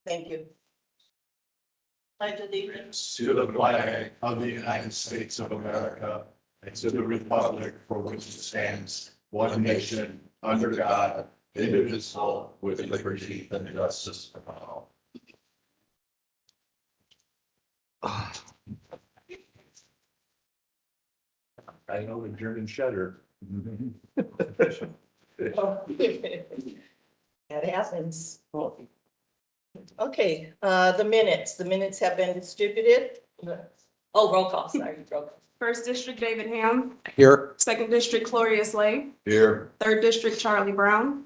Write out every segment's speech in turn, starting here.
Thank you. Pledge allegiance To the flag of the United States of America and to the republic for which it stands, one nation, under God, indivisible, with liberty and justice for all. I know the German shudder. That happens. Okay, the minutes have been distributed. Oh, roll call, sorry, roll call. First District, David Ham. Here. Second District, Gloria Slay. Here. Third District, Charlie Brown.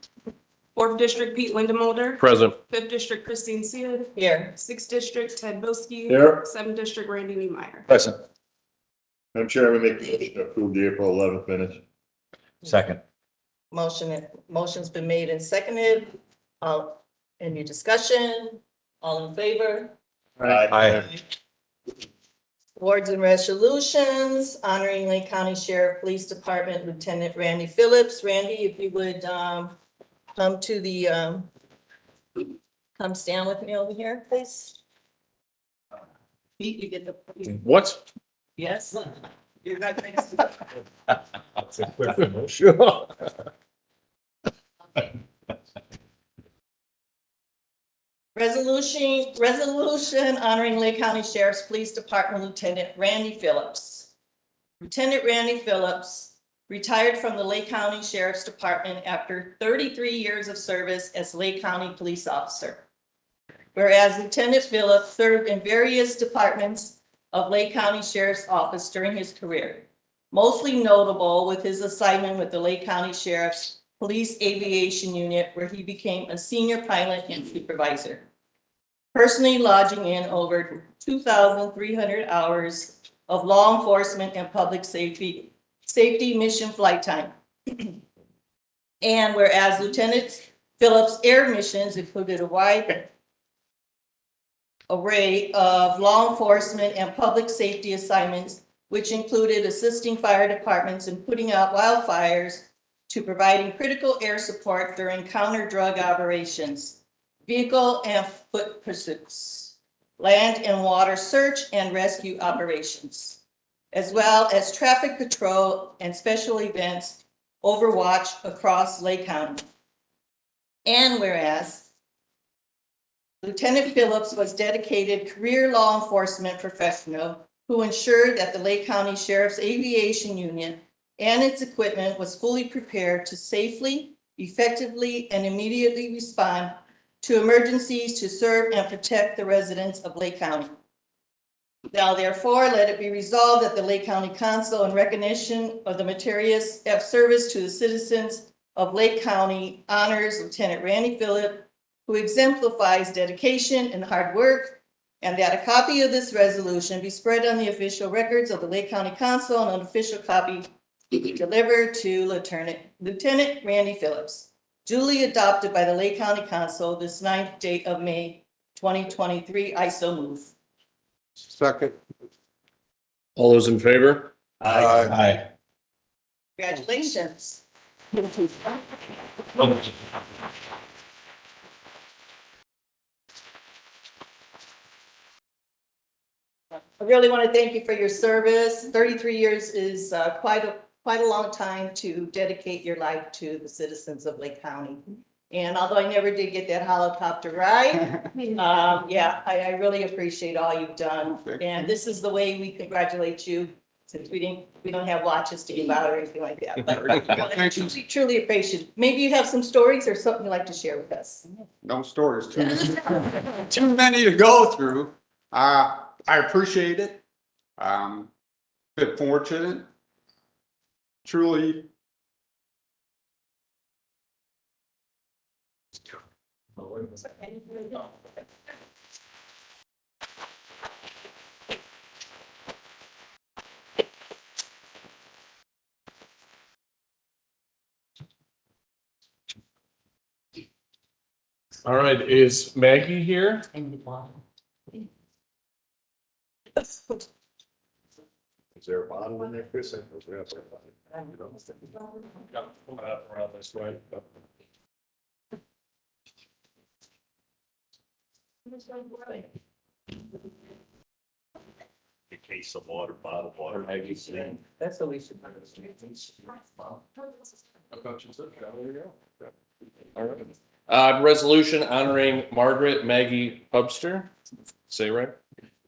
Fourth District, Pete Lindenmulder. Present. Fifth District, Christine Sia. Here. Sixth District, Ted Bilski. Here. Seventh District, Randy Niemeyer. Present. Madam Chair, I make a motion to approve the April 11th minutes. Second. Motion's been made and seconded. Any discussion? All in favor? Aye. Awards and resolutions, honoring Lake County Sheriff Police Department Lieutenant Randy Phillips. Randy, if you would come to the, come stand with me over here, please. Pete, you get the, What? yes? You're not next. Sure. Resolution honoring Lake County Sheriff's Police Department Lieutenant Randy Phillips. Lieutenant Randy Phillips retired from the Lake County Sheriff's Department after 33 years of service as Lake County Police Officer. Whereas Lieutenant Phillips served in various departments of Lake County Sheriff's Office during his career, mostly notable with his assignment with the Lake County Sheriff's Police Aviation Unit, where he became a senior pilot and supervisor, personally lodging in over 2,300 hours of law enforcement and public safety mission flight time. And whereas Lieutenant Phillips' air missions included a wide array of law enforcement and public safety assignments, which included assisting fire departments in putting out wildfires to providing critical air support during counter-drug operations, vehicle and foot pursuits, land and water search and rescue operations, as well as traffic patrol and special events overwatch across Lake County. And whereas Lieutenant Phillips was dedicated career law enforcement professional who ensured that the Lake County Sheriff's Aviation Unit and its equipment was fully prepared to safely, effectively, and immediately respond to emergencies to serve and protect the residents of Lake County. Now, therefore, let it be resolved that the Lake County Council, in recognition of the meritorious service to the citizens of Lake County, honors Lieutenant Randy Phillips, who exemplifies dedication and hard work, and that a copy of this resolution be spread on the official records of the Lake County Council and an official copy be delivered to Lieutenant Randy Phillips, duly adopted by the Lake County Council this 9th day of May, 2023. I so move. Second. All those in favor? Aye. Congratulations. I really want to thank you for your service. 33 years is quite a long time to dedicate your life to the citizens of Lake County. And although I never did get that helicopter ride, yeah, I really appreciate all you've done. And this is the way we congratulate you, since we don't have watches to give out or anything like that. But truly appreciate. Maybe you have some stories or something you'd like to share with us. No stories, too many to go through. I appreciate it. Bit fortunate. Truly. All right, is Maggie here? there a bottle in there, Chris? I think we have some. Around this way. A case of water, bottle of water, maybe. That's what we should. All right. Resolution honoring Margaret Maggie Hubster, say right?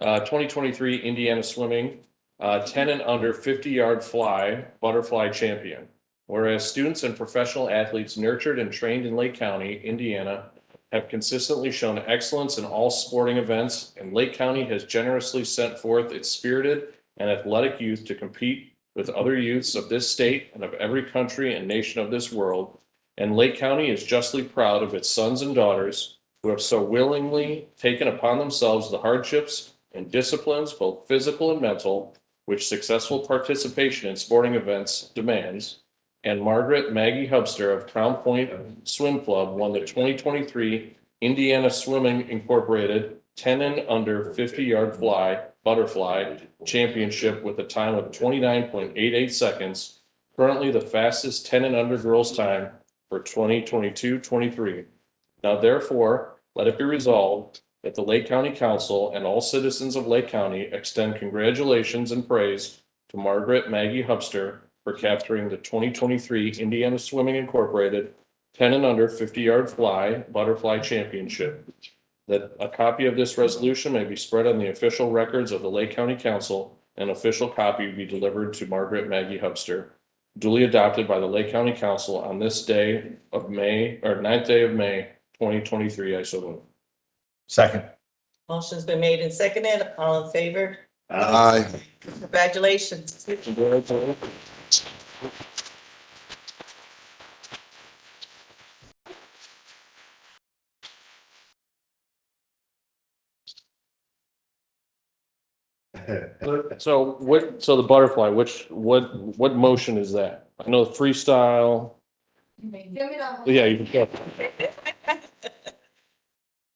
2023 Indiana Swimming, 10 and under 50-yard fly butterfly champion. Whereas students and professional athletes nurtured and trained in Lake County, Indiana, have consistently shown excellence in all sporting events, and Lake County has generously sent forth its spirited and athletic youth to compete with other youths of this state and of every country and nation of this world. And Lake County is justly proud of its sons and daughters who have so willingly taken upon themselves the hardships and disciplines, both physical and mental, which successful participation in sporting events demands. And Margaret Maggie Hubster of Crown Point Swim Club won the 2023 Indiana Swimming Incorporated 10 and under 50-yard fly butterfly championship with a time of 29.88 seconds, currently the fastest 10 and under girls time for 2022-23. Now therefore, let it be resolved that the Lake County Council and all citizens of Lake County extend congratulations and praise to Margaret Maggie Hubster for capturing the 2023 Indiana Swimming Incorporated 10 and under 50-yard fly butterfly championship. That a copy of this resolution may be spread on the official records of the Lake County Council, and official copy be delivered to Margaret Maggie Hubster. Duly adopted by the Lake County Council on this day of May, or 9th day of May, 2023. I so move. Second. Motion's been made and seconded. All in favor? Aye. Congratulations. So so the butterfly, what motion is that? I know the freestyle. Yeah, you can.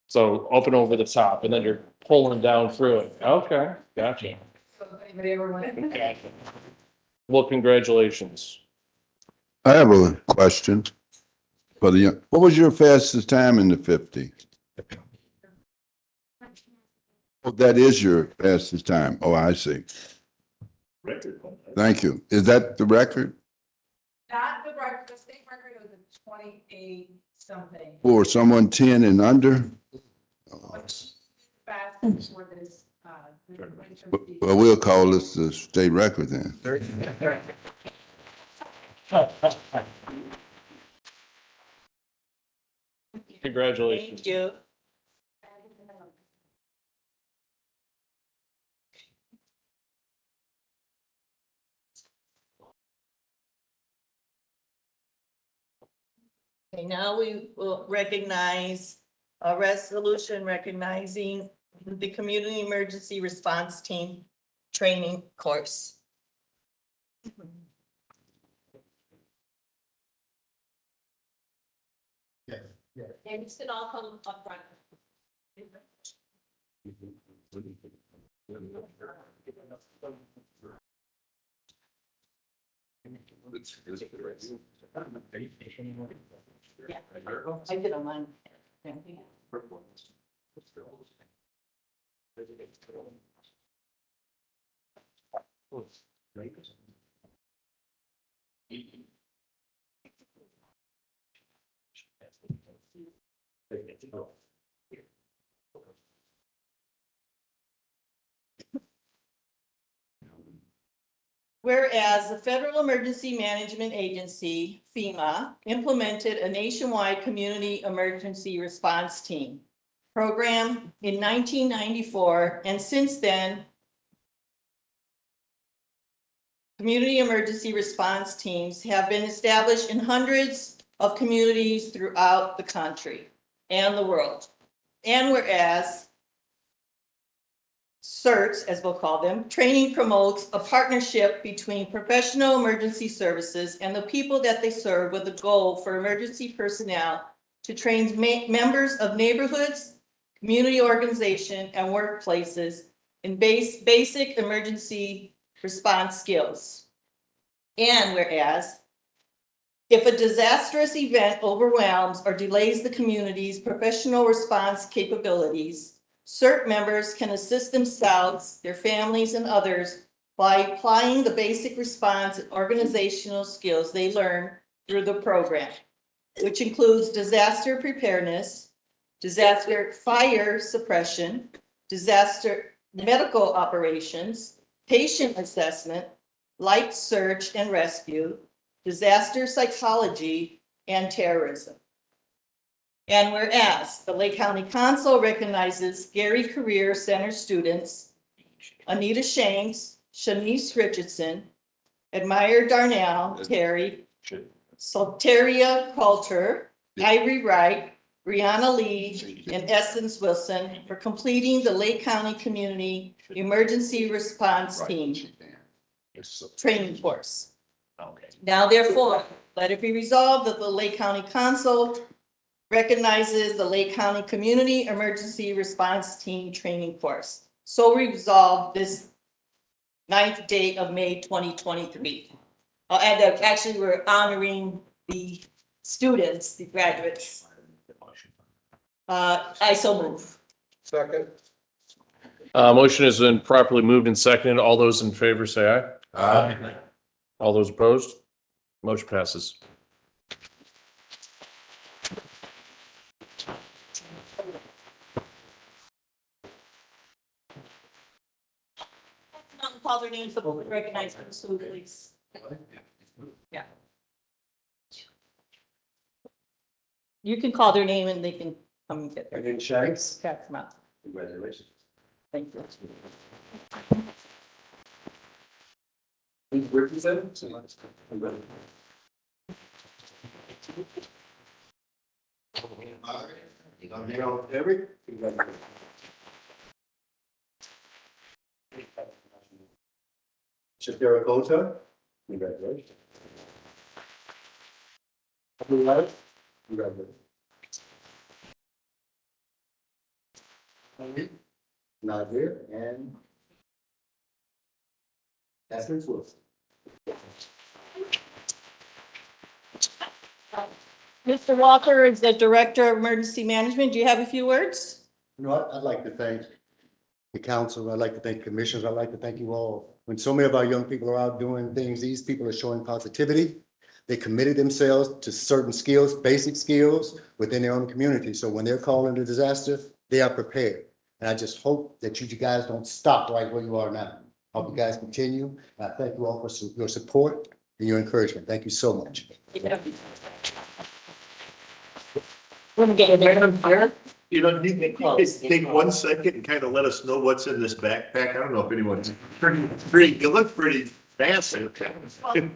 So open over the top and then you're pulling down through it. Okay, gotcha. Okay. Well, congratulations. I have a question for the, what was your fastest time in the 50? Oh, that is your fastest time. Oh, I see. Thank you. Is that the record Not the record, the state record was a 28 something. for someone 10 and under? Fast for this, Well, we'll call this the state record then. Congratulations. Thank you. Okay, now we will recognize a resolution recognizing the Community Emergency Response Team training course. and you should all come up front. Yeah, I did on mine. Whereas the Federal Emergency Management Agency, FEMA, implemented a nationwide community emergency response team program in 1994, and since then, community emergency response teams have been established in hundreds of communities throughout the country and the world. And whereas CERTs, as we'll call them, training promotes a partnership between professional emergency services and the people that they serve, with the goal for emergency personnel to train members of neighborhoods, community organization, and workplaces in basic emergency response skills. And whereas, if a disastrous event overwhelms or delays the community's professional response capabilities, CERT members can assist themselves, their families, and others by applying the basic response and organizational skills they learn through the program, which includes disaster preparedness, disaster fire suppression, disaster medical operations, patient assessment, light search and rescue, disaster psychology, and terrorism. And whereas the Lake County Council recognizes Gary Career Center students, Anita Shanks, Shanice Richardson, Admire Darnell, Terry, Soteria Coulter, Ivory Wright, Brianna Lee, and Essence Wilson for completing the Lake County Community Emergency Response Team training course. Now therefore, let it be resolved that the Lake County Council recognizes the Lake County Community Emergency Response Team training course. So resolved this 9th day of May 2023. I'll add that actually we're honoring the students, the graduates. I so move. Second. Motion has been properly moved and seconded. All those in favor say aye. Aye. All those opposed? Motion passes. Call their name for the recognized person, please. Yeah. You can call their name and they can come and get their. Again, Shanks, Catch them out. congratulations. Thank you. Richardson. Darnell Terry. Shapiro Kota. Congratulations. Congratulations. Nadir and Essence Wilson. Mr. Walker is the Director of Emergency Management. Do you have a few words? You know what? I'd like to thank the council. I'd like to thank commissioners. I'd like to thank you all. When so many of our young people are out doing things, these people are showing positivity. They committed themselves to certain skills, basic skills within their own community. So when they're called into disaster, they are prepared. And I just hope that you guys don't stop right where you are now. I hope you guys continue. And I thank you all for your support and your encouragement. Thank you so much. You know, you can just take 1 second and kind of let us know what's in this backpack. I don't know if anyone's it looks pretty massive. And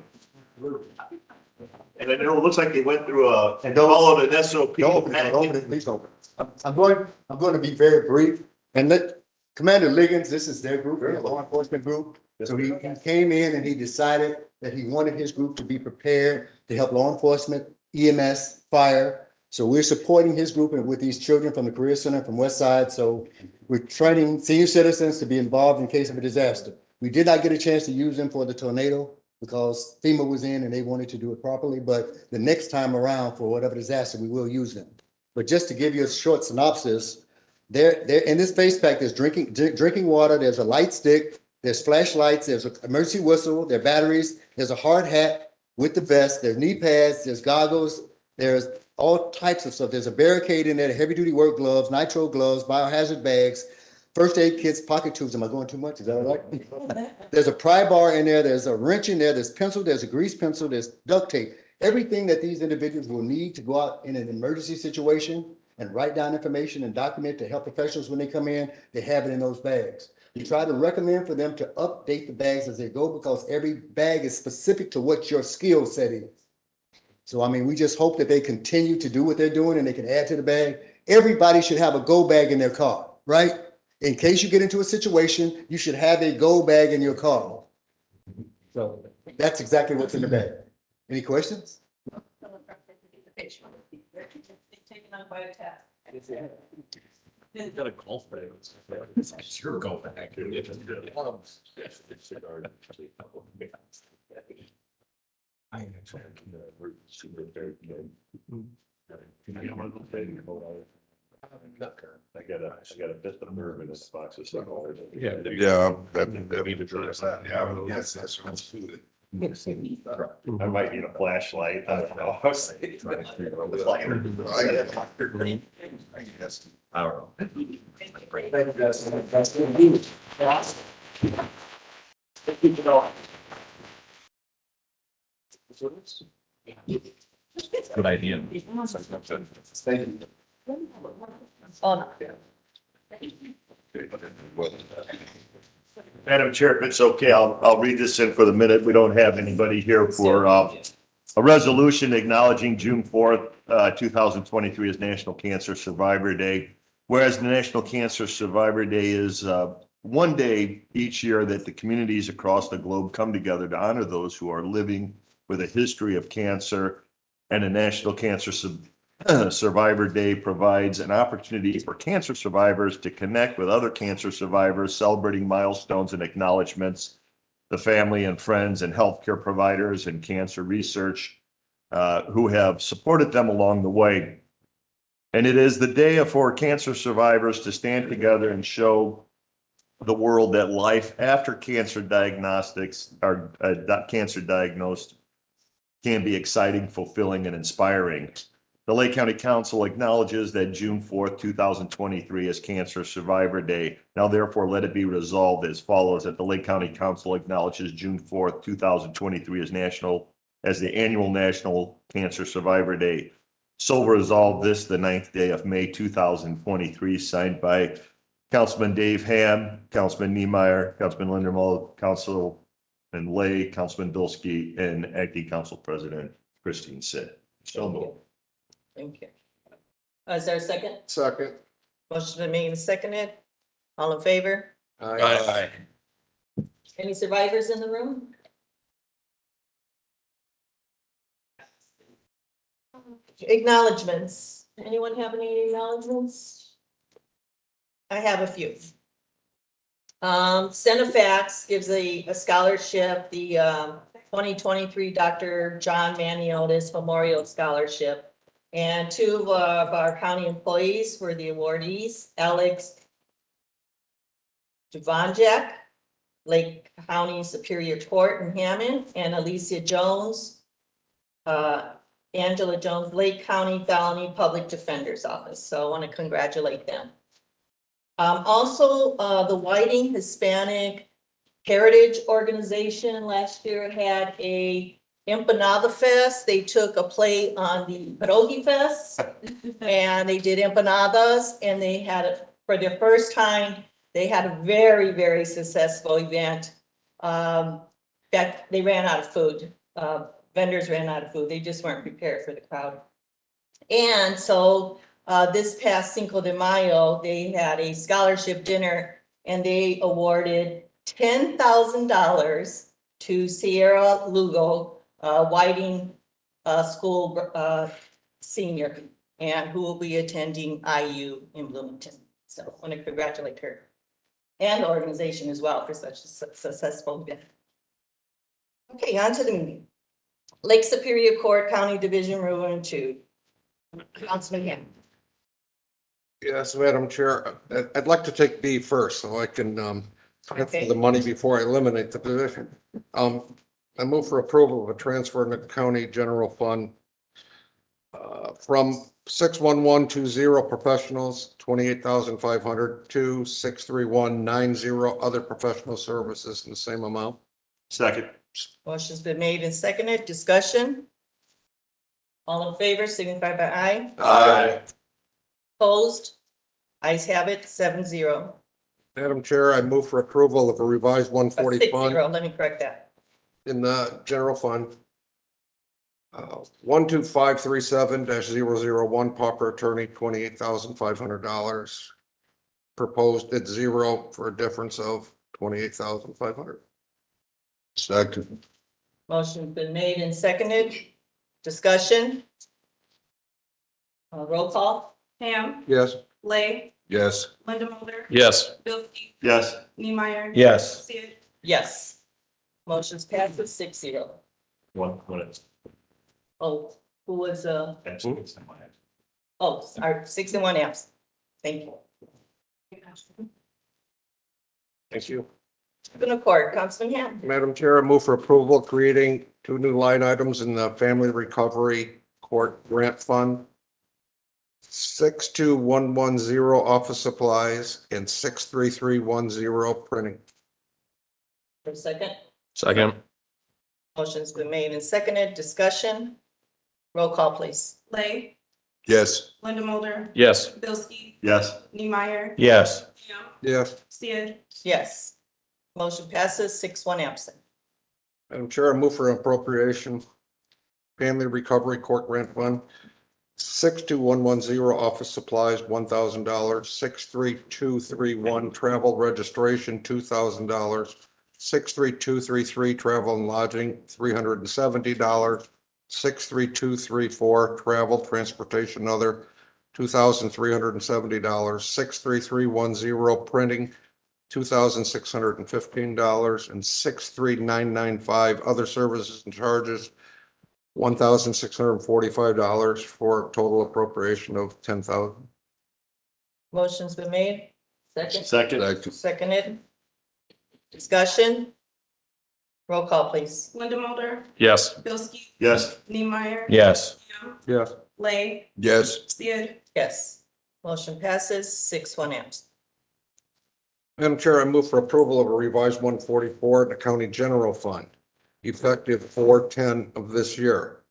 I know it looks like they went through and followed an SOP. Don't open it, please open it. I'm going to be very brief and let Commander Liggins, this is their group, their law enforcement group. So he came in and he decided that he wanted his group to be prepared to help law enforcement, EMS, fire. So we're supporting his group and with these children from the Career Center from West Side. So we're training senior citizens to be involved in case of a disaster. We did not get a chance to use them for the tornado because FEMA was in and they wanted to do it properly. But the next time around for whatever disaster, we will use them. But just to give you a short synopsis, there in this face pack, there's drinking water, there's a light stick, there's flashlights, there's an emergency whistle, there are batteries, there's a hard hat with the vest, there's knee pads, there's goggles, there's all types of stuff. There's a barricade in there, heavy duty work gloves, nitro gloves, biohazard bags, first aid kits, pocket tubes. Am I going too much? Is that all right? There's a pry bar in there, there's a wrench in there, there's pencil, there's a grease pencil, there's duct tape. Everything that these individuals will need to go out in an emergency situation and write down information and document to help professionals when they come in, they have it in those bags. We try to recommend for them to update the bags as they go because every bag is specific to what your skill set is. So, I mean, we just hope that they continue to do what they're doing and they can add to the bag. Everybody should have a go bag in their car, right? In case you get into a situation, you should have a go bag in your car. So that's exactly what's in the bag. Any questions? Got a golf bag. Sure, go back. I actually. I got a bit of nerve in this box of stuff. Yeah. Yeah. Yeah, yes, that's what's food. I might need a flashlight. I don't know. I was thinking, I don't know. Good idea. Madam Chair, if it's okay, I'll read this in for the minute. We don't have anybody here for, a resolution acknowledging June 4th, 2023 as National Cancer Survivor Day. Whereas the National Cancer Survivor Day is, one day each year that the communities across the globe come together to honor those who are living with a history of cancer. And the National Cancer Survivor Day provides an opportunity for cancer survivors to connect with other cancer survivors, celebrating milestones and acknowledgments, the family and friends and healthcare providers and cancer research who have supported them along the way. And it is the day for cancer survivors to stand together and show the world that life after cancer diagnostics or cancer diagnosed can be exciting, fulfilling, and inspiring. The Lake County Council acknowledges that June 4th, 2023 is Cancer Survivor Day. Now therefore let it be resolved as follows, that the Lake County Council acknowledges June 4th, 2023 as the annual National Cancer Survivor Day. So resolved this, the 9th day of May, 2023, signed by Councilman Dave Ham, Councilman Niemeyer, Councilman Lindermull, Councilman Lay, Councilman Bilski, and Acting Council President Christine Sitt. So moved. Thank you. Is there a second? Second. Motion's been made and seconded. All in favor? Aye. Any survivors in the room? Acknowledgements. Anyone have any acknowledgements? I have a few. Cenefax gives a scholarship, the 2023 Dr. John Maniotis Memorial Scholarship. And two of our county employees were the awardees, Alex Javanjak, Lake County Superior Court in Hammond, and Alicia Jones, Angela Jones, Lake County Felony Public Defender's Office. So I want to congratulate them. Also, the Whiting Hispanic Heritage Organization last year had a Empanada Fest. They took a play on the Pierogi Fest and they did empanadas, and they had it for their first time. They had a very, very successful event. That they ran out of food. Vendors ran out of food. They just weren't prepared for the crowd. And so this past Cinco de Mayo, they had a scholarship dinner and they awarded $10,000 to Sierra Lugo, Whiting School senior, and who will be attending IU in Bloomington. So I want to congratulate her and the organization as well for such a successful event. Okay, on to the meeting. Lake Superior Court, County Division Room 2. Councilman Ham. Yes, Madam Chair, I'd like to take B first, so I can get the money before I eliminate the position. I move for approval of a transfer in the county general fund from 61120 professionals, 28,500 to 63190 other professional services in the same amount. Second. Motion's been made and seconded. Discussion? All in favor, signify by aye. Aye. Opposed? Ayes have it, 7-0. Madam Chair, I move for approval of a revised 140 fund 6-0, let me correct that. in the general fund. 12537-001 pauper attorney, $28,500. Proposed at zero for a difference of $28,500. Second. Motion's been made and seconded. Discussion? Roll call? Ham, Yes. Lay, Yes. Linda Mulder. Yes. Bilski. Yes. Neemeyer. Yes. Sid. Yes. Motion's passes 6-0. 1 minute. Oh, who was, Absolutely. oh, sorry, 6 and 1 absent. Thank you. Thank you. Juvenile Court, Councilman Ham. Madam Chair, I move for approval, creating 2 new line items in the Family Recovery Court Grant Fund. 62110 office supplies and 63310 printing. For a second. Second. Motion's been made and seconded. Discussion. Roll call, please. Lay. Yes. Linda Mulder. Yes. Bilski. Yes. Neemeyer. Yes. Ham. Yes. Sid. Yes. Motion passes 6-1 absent. Madam Chair, I move for appropriation. Family Recovery Court Grant Fund. 62110 office supplies, $1,000. 63231 travel registration, $2,000. 63233 travel and lodging, $370. 63234 travel, transportation, other, $2,370. 63310 printing, $2,615, and 63995 other services and charges, $1,645 for a total appropriation of $10,000. Motion's been made. Second. Second. Seconded. Discussion. Roll call, please. Linda Mulder. Yes. Bilski. Yes. Neemeyer. Yes. Ham. Yes. Lay. Yes. Sid. Yes. Motion passes 6-1 absent. Madam Chair, I move for approval of a revised 144 in the County General Fund, effective 4/10 of this year.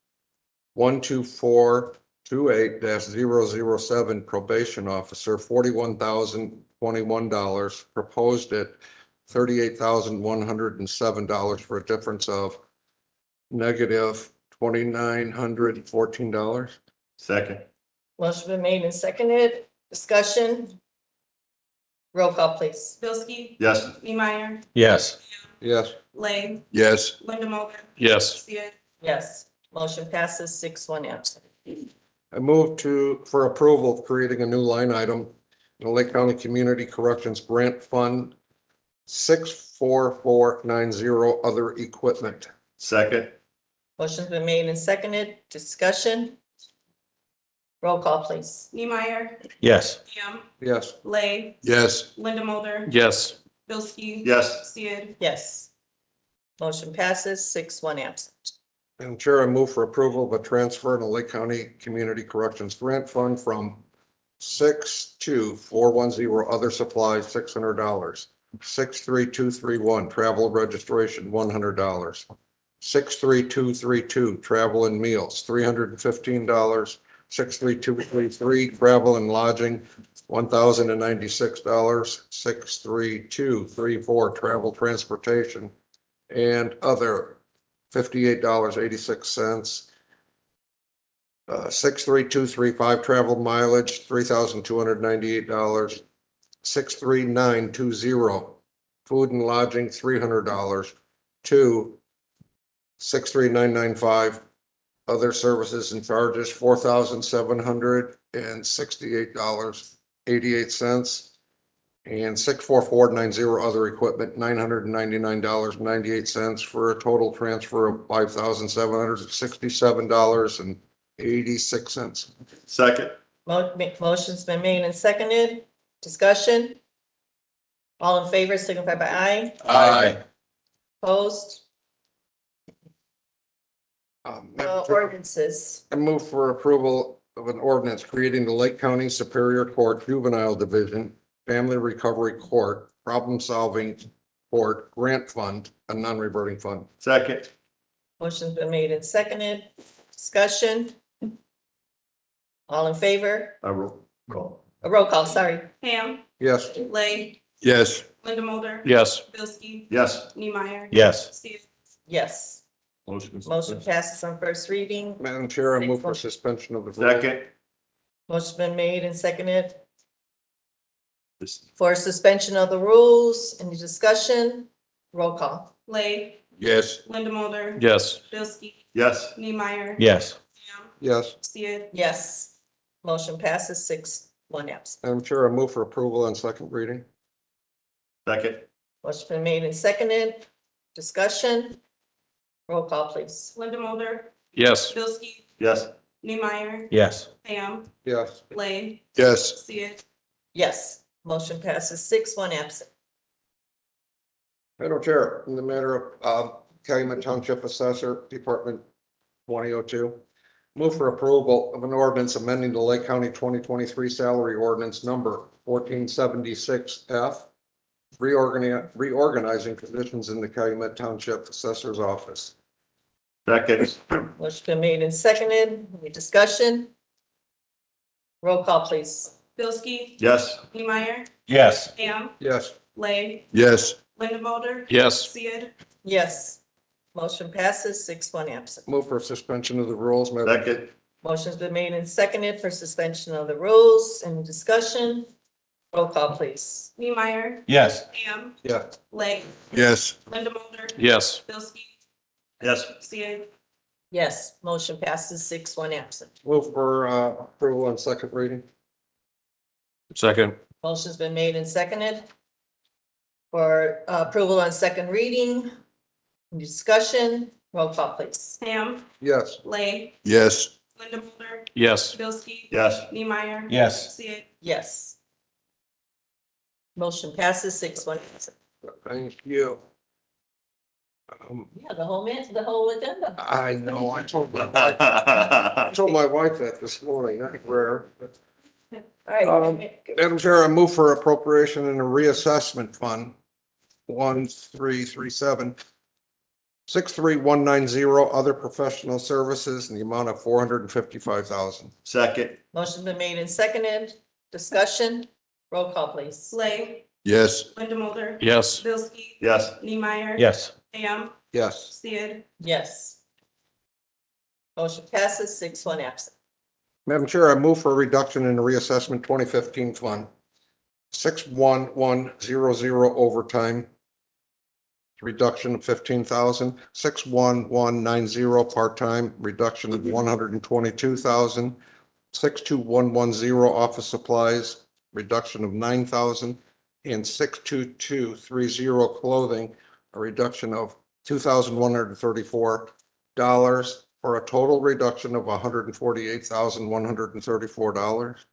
12428-007 probation officer, $41,021, proposed at $38,107 for a difference of negative $2,914. Second. Motion been made and seconded. Discussion. Roll call, please. Bilski. Yes. Neemeyer. Yes. Yes. Lay. Yes. Linda Mulder. Yes. Sid. Yes. Motion passes 6-1 absent. I move for approval of creating a new line item in the Lake County Community Corrections Grant Fund, 64490 other equipment. Second. Motion's been made and seconded. Discussion. Roll call, please. Neemeyer. Yes. Ham. Yes. Lay. Yes. Linda Mulder. Yes. Bilski. Yes. Sid. Yes. Motion passes 6-1 absent. Madam Chair, I move for approval of a transfer in the Lake County Community Corrections Grant Fund from 62410 other supplies, $600. 63231 travel registration, $100. 63232 travel and meals, $315. 63233 travel and lodging, $1,096. 63234 travel transportation and other, $58.86. 63235 travel mileage, $3,298. 63920 food and lodging, $300. 63995 other services and charges, $4,768.88. And 64490 other equipment, $999.98 for a total transfer of $5,767.86. Second. Motion's been made and seconded. Discussion. All in favor signify by aye. Aye. Opposed? Madam Chair, Ordinances. I move for approval of an ordinance creating the Lake County Superior Court Juvenile Division, Family Recovery Court, Problem Solving Court, Grant Fund, a non-reverting fund. Second. Motion's been made and seconded. Discussion. All in favor? Roll call. A roll call, sorry. Ham. Yes. Lay. Yes. Linda Mulder. Yes. Bilski. Yes. Neemeyer. Yes. Sid. Yes. Motion passes on first reading. Madam Chair, I move for suspension of the rules. Second. Motion's been made and seconded for suspension of the rules. Any discussion? Roll call. Lay. Yes. Linda Mulder. Yes. Bilski. Yes. Neemeyer. Yes. Ham. Yes. Sid. Yes. Motion passes one absent. Madam Chair, I move for approval on second reading. Second. Motion been made and seconded. Discussion. Roll call, please. Linda Mulder, Yes. Bilski, Yes. Neemeyer, Yes. Ham, Yes. Blake, Yes. Sia, Yes, motion passes 6-1 absent. Madam Chair, in the matter of Calumet Township Assessor, Department 2002, move for approval of an ordinance amending the Lake County 2023 salary ordinance number 1476F, reorganizing positions in the Calumet Township Assessor's Office. Second. Motion been made and seconded. Any discussion? Roll call, please. Bilski, Yes. Neemeyer, Yes. Ham, Yes. Blake, Yes. Linda Mulder, Yes. Sia, Yes, motion passes 6-1 absent. Move for suspension of the rules, Madam. Second. Motion's been made and seconded for suspension of the rules. Any discussion? Roll call, please. Neemeyer, Yes. Ham, Yes. Blake, Yes. Linda Mulder, Yes. Bilski, Yes. Sia, Yes, motion passes 6-1 absent. Move for approval on second reading. Second. Motion's been made and seconded for approval on second reading. Any discussion? Roll call, please. Ham, Yes. Blake, Yes. Linda Mulder, Yes. Bilski, Yes. Neemeyer, Yes. Sia, Yes. Motion passes 6-1 absent. Thank you. Yeah, the whole agenda. I know, I told my wife that this morning, not rare. All right. Madam Chair, I move for appropriation in a reassessment fund, 1337, 63190, other professional services in the amount of 455,000. Second. Motion's been made and seconded. Discussion. Roll call, please. Blake, Yes. Linda Mulder, Yes. Bilski, Yes. Neemeyer, Yes. Ham, Yes. Sia, Yes. Motion passes 6-1 absent. Madam Chair, I move for a reduction in the reassessment 2015 fund, 61100 overtime, reduction of 15,000, 61190 part-time, reduction of 122,000, 62110 office supplies, reduction of 9,000, and 62230 clothing, a reduction of $2,134 for a total reduction of $148,134.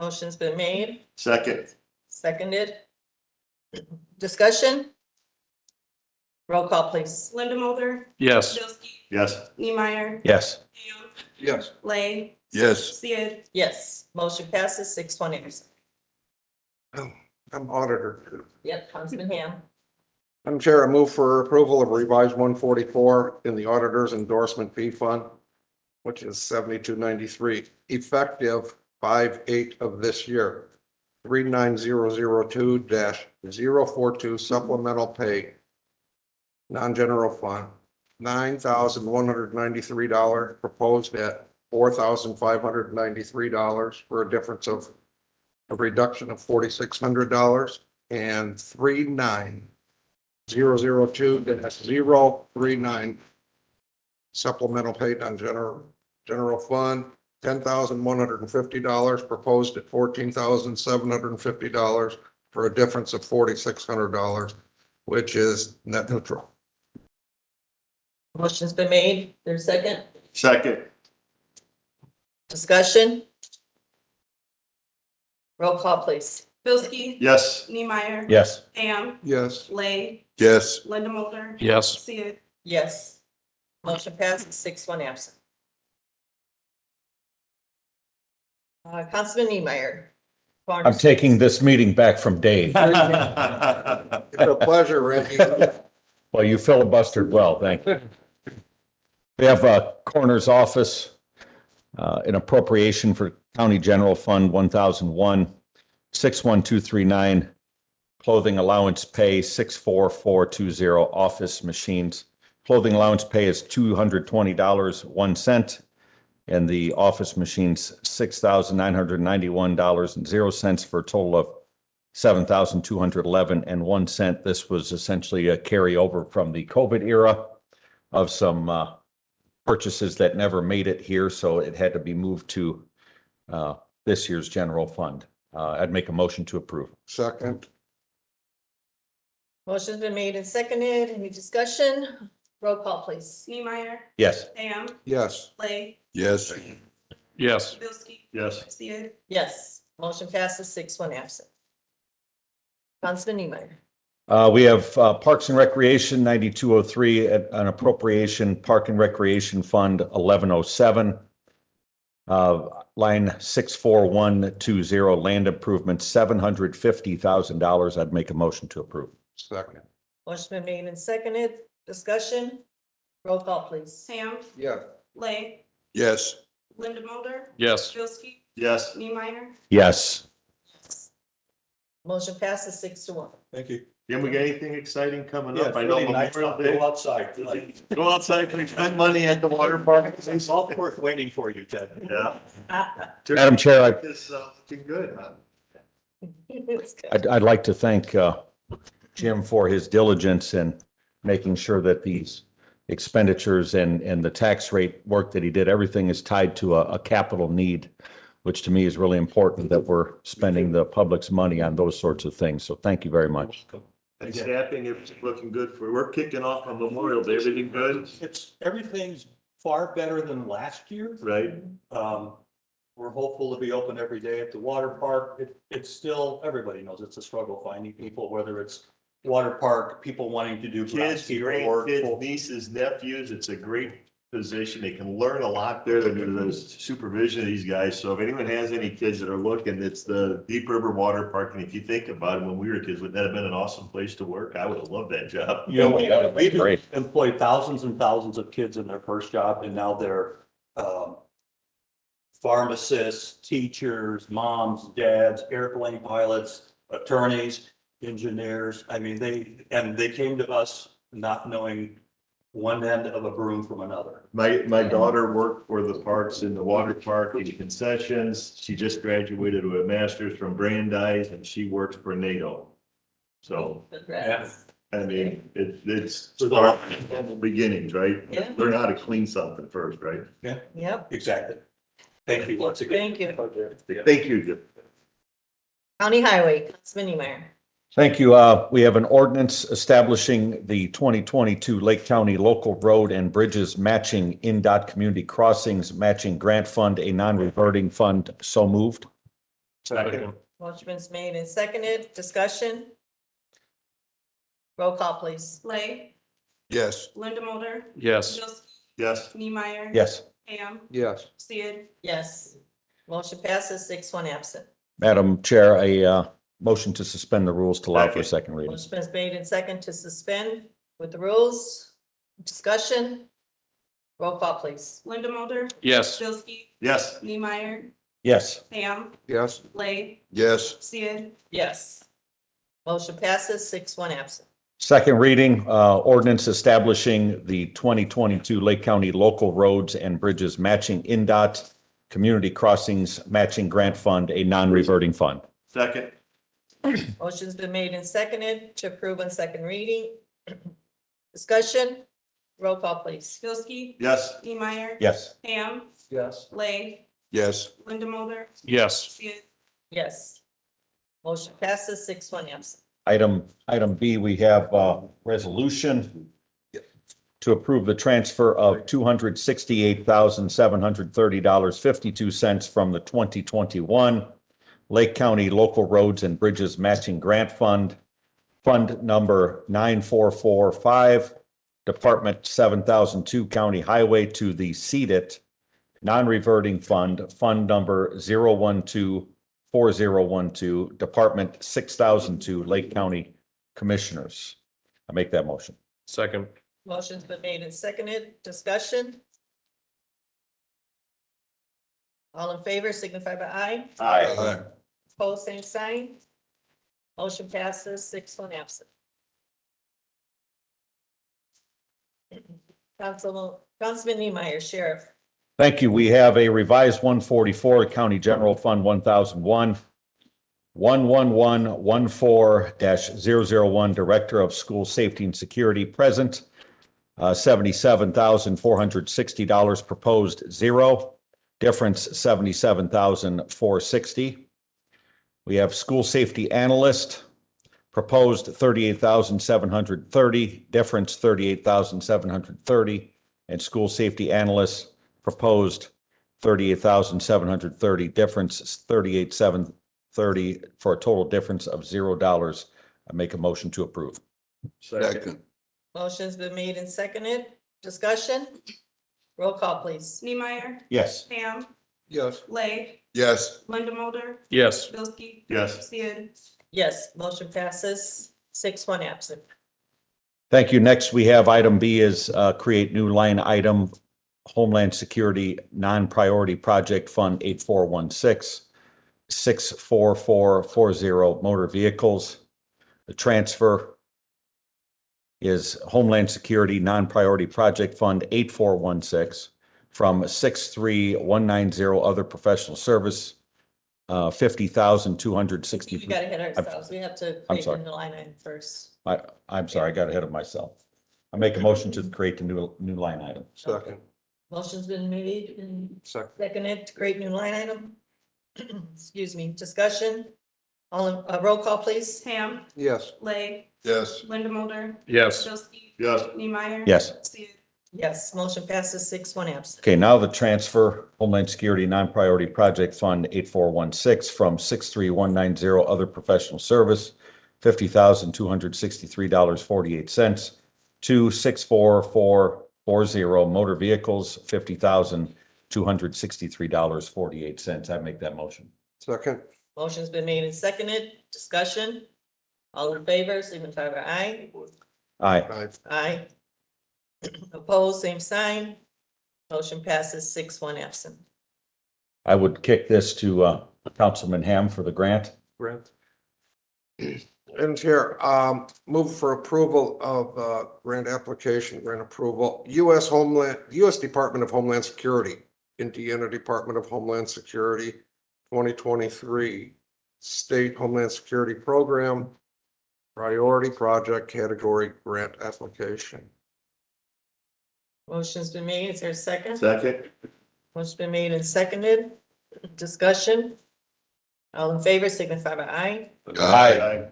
Motion's been made, Second. seconded. Discussion. Roll call, please. Linda Mulder, Yes. Bilski, Yes. Neemeyer, Yes. Ham, Yes. Blake, Yes. Sia, Yes, motion passes 6-1 absent. I'm auditor. Yep, Councilman Ham. Madam Chair, I move for approval of revised 144 in the auditor's endorsement fee fund, which is 7293, effective 5/8 of this year. 39002-042 supplemental pay, non-general fund, $9,193, proposed at $4,593 for a difference of a reduction of $4,600, and 39002-039 supplemental paid on general fund, $10,150, proposed at $14,750 for a difference of $4,600, which is net neutral. Motion's been made. There's a second. Second. Discussion. Roll call, please. Bilski, Yes. Neemeyer, Yes. Ham, Yes. Blake, Yes. Linda Mulder, Yes. Sia, Yes. Motion passes 6-1 absent. Councilman Niemeyer. I'm taking this meeting back from Dave. It's a pleasure, Randy. Well, you filibustered well, thank you. We have a coroner's office, an appropriation for County General Fund 1001, 61239, clothing allowance pay 64420, office machines. Clothing allowance pay is $220.01, and the office machines $6,991.00 for a total of $7,211.01. This was essentially a carryover from the COVID era of some purchases that never made it here, so it had to be moved to this year's general fund. I'd make a motion to approve. Second. Motion's been made and seconded. Any discussion? Roll call, please. Neemeyer, Yes. Ham, Yes. Blake, Yes. Yes. Bilski, Yes. Sid, Yes. Motion passes 6-1 absent. Councilman Niemeyer. We have Parks and Recreation 9203, an appropriation, Park and Recreation Fund 1107. Line 64120, land improvement, $750,000. I'd make a motion to approve. Second. Motion been made and seconded. Discussion? Roll call, please. Ham, Yes. Blake, Yes. Linda Mulder, Yes. Bilski, Yes. Neemeyer, Yes. Motion passes 6-1. Thank you. Jim, we got anything exciting coming Yeah, up? it's I know really nice. Memorial Go Day. outside. Like, Go outside and spend money at the water park. It's all worth waiting for you, Ted. Yeah. Madam Chair, It's looking good, huh? I'd like to thank Jim for his diligence in making sure that these expenditures and the tax rate work that he did, everything is tied to a capital need, which to me is really important, that we're spending the public's money on those sorts of things. So thank you very much. And staffing, it's looking good we're kicking off on Memorial Day. Everything good? Everything's far better than last year. Right? We're hopeful to be open every day at the water park. It's still, everybody knows it's a struggle finding people, whether it's water park, people wanting to do Kids, groundskeeper work. grandkids, nieces, nephews, it's a great position. They can learn a lot there under the supervision of these guys. So if anyone has any kids that are looking, it's the Deep River Water Park. And if you think about it, when we were kids, wouldn't that have been an awesome place to work? I would have loved that job. Yeah, we've Great. employed thousands and thousands of kids in their first job, and now they're pharmacists, teachers, moms, dads, airplane pilots, attorneys, engineers. I mean, they came to us not knowing one end of a broom from another. My daughter worked for the parks in the water park in concessions. She just graduated with a master's from Brandeis and she works for NATO. So, Congrats. I mean, it's humble beginnings, right? Yeah. Learn how to clean something first, right? Yep. Exactly. Thank you once again. Thank you. Thank you. Jim. County Highway, Councilman Niemeyer. Thank you. We have an ordinance establishing the 2022 Lake County Local Road and Bridges Matching INDOT Community Crossings Matching Grant Fund, a non-reverting fund. So moved. Second. Motion's made and seconded. Discussion? Roll call, please. Blake, Yes. Linda Mulder, Yes. Bilski, Yes. Neemeyer. Yes. Ham, Yes. Sid, Yes. Motion passes 6-1 absent. Madam Chair, a motion to suspend the rules to allow for a second reading. Motion is made and second to suspend with the rules. Discussion? Roll call, please. Linda Mulder, Yes. Bilski, Yes. Neemeyer, Yes. Ham, Yes. Blake, Yes. Sid, Yes. Motion passes 6-1 absent. Second reading, ordinance establishing the 2022 Lake County Local Roads and Bridges Matching INDOT Community Crossings Matching Grant Fund, a non-reverting fund. Second. Motion's been made and seconded to approve on second reading. Discussion? Roll call, please. Bilski, Yes. Neemeyer. Yes. Ham, Yes. Blake, Yes. Linda Mulder, Yes. Sid, Yes. Motion passes 6-1 absent. Item B, we have resolution to approve the transfer of $268,730.52 from the 2021 Lake County Local Roads and Bridges Matching Grant Fund, Fund number 9445, Department 7002 County Highway, to the CEDAT non-reverting fund, Fund number 0124012, Department 6002 Lake County Commissioners. I make that motion. Second. Motion's been made and seconded. Discussion? All in favor signify by aye. Aye. Opposed, same sign. Motion passes 6-1 absent. Councilman Niemeyer, Sheriff. Thank you. We have a revised 144 County General Fund 1001, 11114-001, Director of School Safety and Security, present, $77,460, proposed $0. difference 77,460. We have school safety analyst, proposed 38,730, difference 38,730, and school safety analyst, proposed 38,730, difference 38,730, for a total difference of $0. I make a motion to approve. Second. Motion's been made and seconded. Discussion? Roll call, please. Neemeyer, Yes. Ham, Yes. Lay, Yes. Linda Mulder, Yes. Bilski. Yes. Sid. Yes, motion passes. 6-1 absent. Thank you. Next, we have item B is create new line item, Homeland Security Non-Priority Project Fund 8416, 64440 motor vehicles. The transfer is Homeland Security Non-Priority Project Fund 8416 from 63190 other professional service, You 50,260. gotta hit ourselves. We have to I'm create sorry. the line item first. I'm sorry, I got ahead of myself. I make a motion to create the new line item. Second. Motion's been made and Second. seconded to create new line item. Excuse me, discussion? Roll call, please. Ham, Yes. Lay, Yes. Linda Mulder, Yes. Bilski. Yes. Neemeyer. Yes. Sid. Yes, motion passes 6-1 absent. Okay, now the transfer, Homeland Security Non-Priority Project Fund 8416 from 63190 other professional service, $50,263.48 to 64440 motor vehicles, $50,263.48. I make that motion. Second. Motion's been made and seconded. Discussion? All in favor, signify by aye. Aye. Aye. Aye. Opposed, same sign. Motion passes 6-1 absent. I would kick this to Councilman Ham for the grant. Grant. And Chair, move for approval of grant application, grant approval, U.S. Department of Homeland Security, Indiana Department of Homeland Security, 2023 State Homeland Security Program, Priority Project Category Grant Application. Motion's been made. Is there a second? Second. Motion's been made and seconded. Discussion? All in favor, signify by aye. Aye.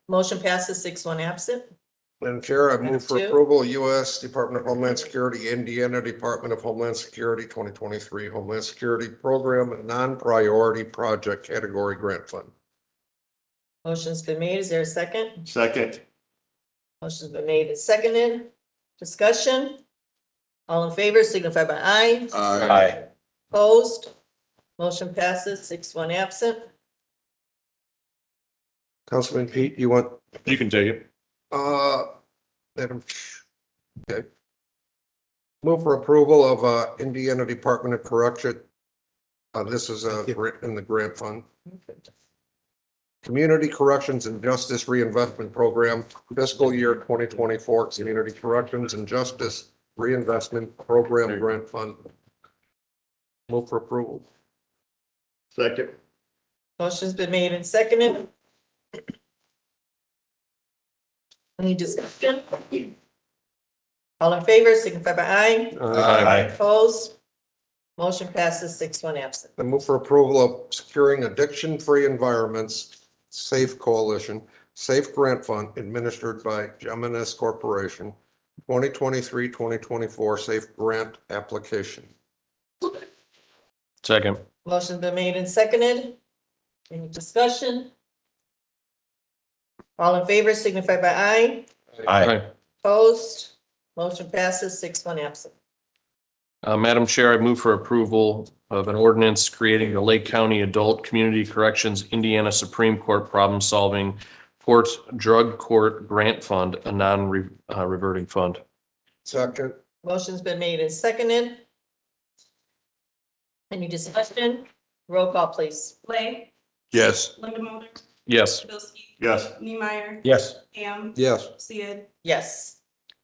Motion passes 6-1 absent. Madam Chair, I move for Two. approval, U.S. Department of Homeland Security, Indiana Department of Homeland Security, 2023 Homeland Security Program, Non-Priority Project Category Grant Fund. Motion's been made. Is there a second? Second. Motion's been made and seconded. Discussion? All in favor, signify by aye. Aye. Opposed? Motion passes 6-1 absent. Councilman Pete, you want, You can take it. Madam, okay. Move for approval of, Indiana Department of Correction. This is, in the grant fund. Community Corrections and Justice Reinvestment Program, fiscal year 2024, Community Corrections and Justice Reinvestment Program Grant Fund. Move for approval. Second. Motion's been made and seconded. Any discussion? All in favor, signify by aye. Aye. Opposed? Motion passes 6-1 absent. I move for approval of securing addiction-free environments, Safe Coalition, Safe Grant Fund administered by Geminis Corporation, 2023-2024 Safe Grant Application. Second. Motion's been made and seconded. Any discussion? All in favor, signify by aye. Aye. Opposed? Motion passes 6-1 absent. Madam Chair, I move for approval of an ordinance creating the Lake County Adult Community Corrections Indiana Supreme Court Problem Solving Court Drug Court Grant Fund, a non-reverting fund. Second. Motion's been made and seconded. Any discussion? Roll call, please. Lay, Yes. Linda Mulder, Yes. Bilski. Yes. Neemeyer. Yes. Ham, Yes. Sid. Yes.